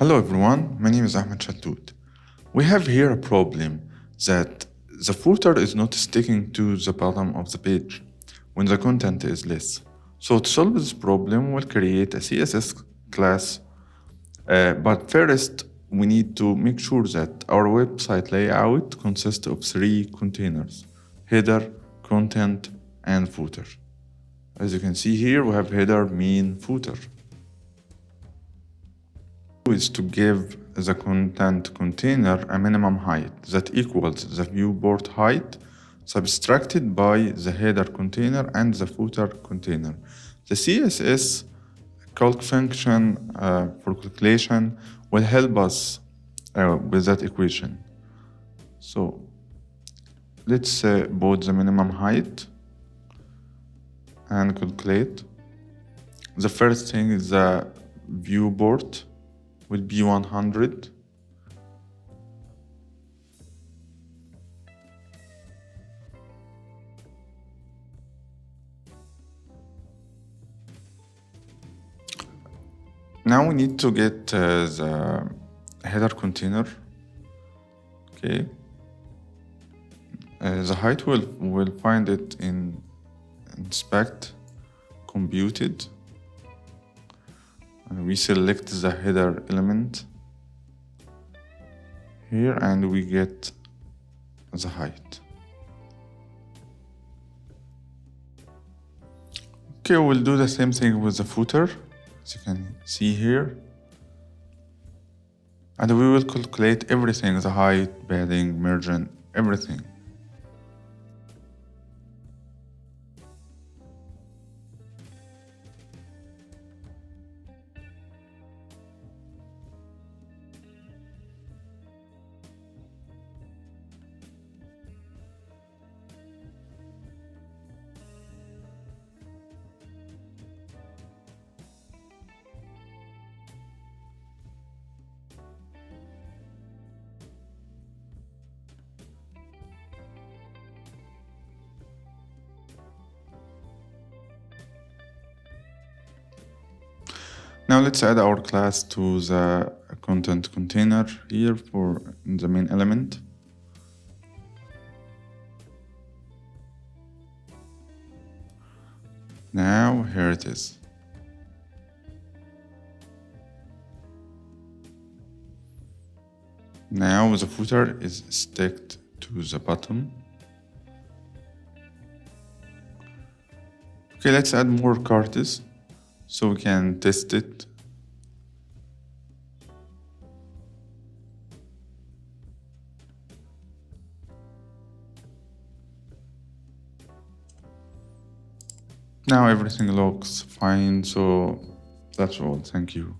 Hello everyone, my name is Ahmed Shattout. We have here a problem that the footer is not sticking to the bottom of the page when the content is less. So to solve this problem, we'll create a CSS class, but first we need to make sure that our website layout consists of 3 containers: header, content, and footer. As you can see here, we have header, main, footer. Is to give the content container a minimum height that equals the viewport height subtracted by the header container and the footer container. The CSS calc function for calculation will help us with that equation. So let's put the minimum height and calculate. The first thing is the viewport will be 100. Now we need to get the header container. Okay. The height we'll find it in inspect, computed. We select the header element here and we get the height. Okay, we'll do the same thing with the footer, as you can see here. And we will calculate everything, the height, padding, margin, everything. Now let's add our class to the content container here for the main element. Now here it is. Now the footer is sticked to the bottom. Okay, let's add more cards so we can test it. Now everything looks fine, so that's all. Thank you.